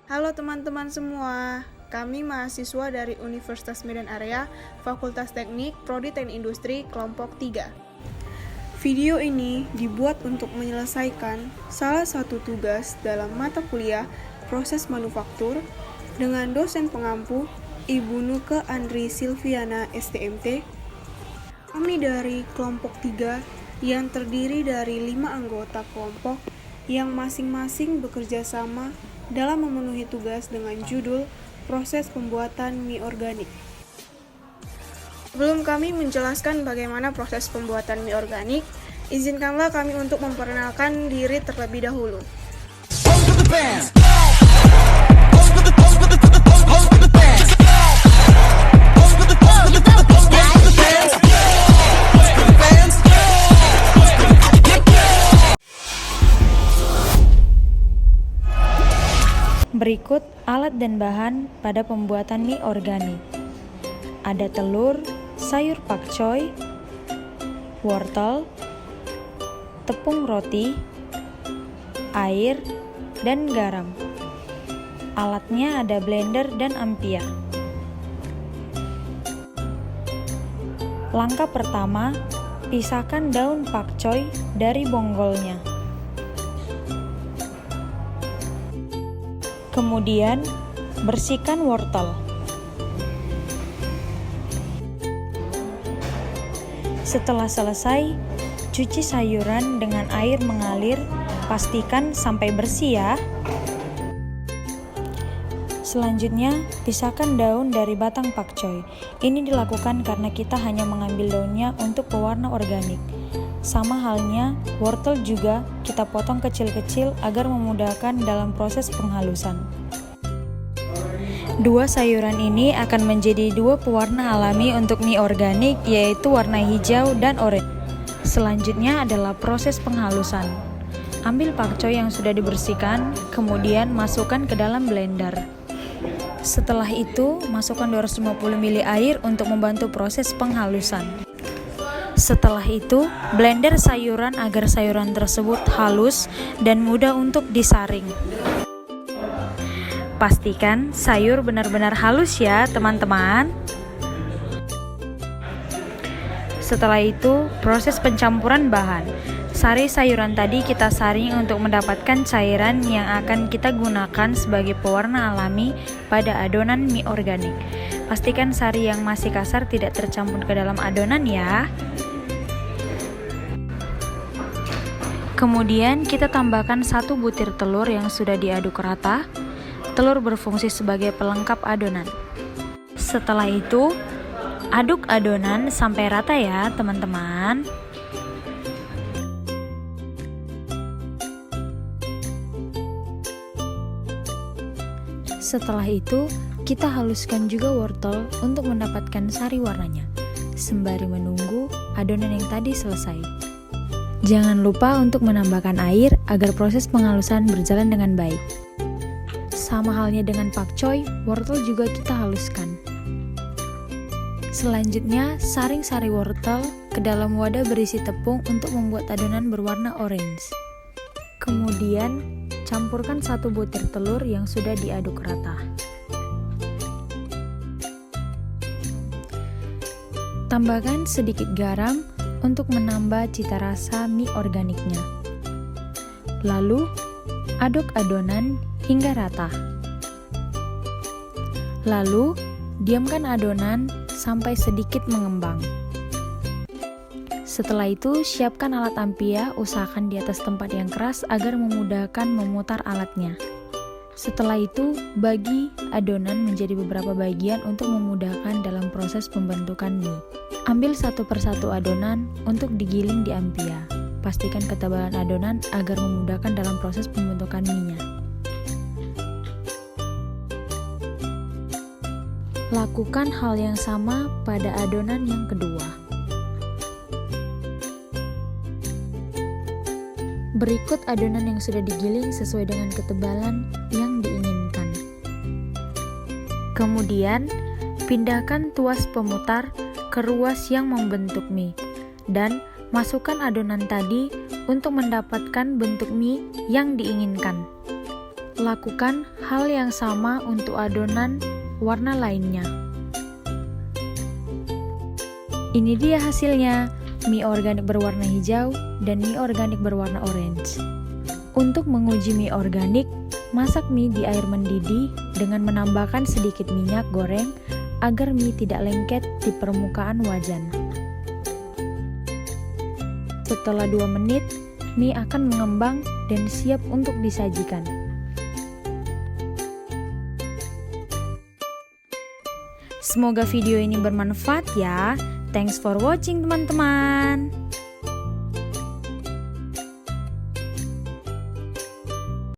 Halo teman-teman semua, kami mahasiswa dari Universitas Medan Area, Fakultas Teknik, Prodi Teknik Industri, kelompok 3. Video ini dibuat untuk menyelesaikan salah satu tugas dalam mata kuliah proses manufaktur dengan dosen pengampu Ibu Nuke Andri Silviana STMT. Kami dari kelompok 3 yang terdiri dari 5 anggota kelompok yang masing-masing bekerja sama dalam memenuhi tugas dengan judul proses pembuatan mie organik. Sebelum kami menjelaskan bagaimana proses pembuatan mie organik, izinkanlah kami untuk memperkenalkan diri terlebih dahulu. Berikut alat dan bahan pada pembuatan mie organik. Ada telur, sayur pakcoy, wortel, tepung roti, air, dan garam. Alatnya ada blender dan ampia. Langkah pertama, pisahkan daun pakcoy dari bonggolnya. Kemudian, bersihkan wortel. Setelah selesai, cuci sayuran dengan air mengalir, pastikan sampai bersih ya. Selanjutnya, pisahkan daun dari batang pakcoy. Ini dilakukan karena kita hanya mengambil daunnya untuk pewarna organik. Sama halnya, wortel juga kita potong kecil-kecil agar memudahkan dalam proses penghalusan. Dua sayuran ini akan menjadi dua pewarna alami untuk mie organik, yaitu warna hijau dan oranye. Selanjutnya adalah proses penghalusan. Ambil pakcoy yang sudah dibersihkan, kemudian masukkan ke dalam blender. Setelah itu, masukkan 250 ml air untuk membantu proses penghalusan. Setelah itu, blender sayuran agar sayuran tersebut halus dan mudah untuk disaring. Pastikan sayur benar-benar halus ya, teman-teman. Setelah itu, proses pencampuran bahan. Sari sayuran tadi kita saring untuk mendapatkan cairan yang akan kita gunakan sebagai pewarna alami pada adonan mie organik. Pastikan sari yang masih kasar tidak tercampur ke dalam adonan ya. Kemudian kita tambahkan 1 butir telur yang sudah diaduk rata. Telur berfungsi sebagai pelengkap adonan. Setelah itu, aduk adonan sampai rata ya, teman-teman. Setelah itu, kita haluskan juga wortel untuk mendapatkan sari warnanya, sembari menunggu adonan yang tadi selesai. Jangan lupa untuk menambahkan air agar proses penghalusan berjalan dengan baik. Sama halnya dengan pakcoy, wortel juga kita haluskan. Selanjutnya, saring sari wortel ke dalam wadah berisi tepung untuk membuat adonan berwarna orange. Kemudian, campurkan 1 butir telur yang sudah diaduk rata. Tambahkan sedikit garam untuk menambah cita rasa mie organiknya. Lalu, aduk adonan hingga rata. Lalu, diamkan adonan sampai sedikit mengembang. Setelah itu, siapkan alat ampia, usahakan di atas tempat yang keras agar memudahkan memutar alatnya. Setelah itu, bagi adonan menjadi beberapa bagian untuk memudahkan dalam proses pembentukan mie. Ambil satu persatu adonan untuk digiling di ampia. Pastikan ketebalan adonan agar memudahkan dalam proses pembentukan mie-nya. Lakukan hal yang sama pada adonan yang kedua. Berikut adonan yang sudah digiling sesuai dengan ketebalan yang diinginkan. Kemudian, pindahkan tuas pemutar ke ruas yang membentuk mie dan masukkan adonan tadi untuk mendapatkan bentuk mie yang diinginkan. Lakukan hal yang sama untuk adonan warna lainnya. Ini dia hasilnya, mie organik berwarna hijau dan mie organik berwarna orange. Untuk menguji mie organik, masak mie di air mendidih dengan menambahkan sedikit minyak goreng agar mie tidak lengket di permukaan wajan. Setelah 2 menit, mie akan mengembang dan siap untuk disajikan. Semoga video ini bermanfaat ya. Thanks for watching teman-teman.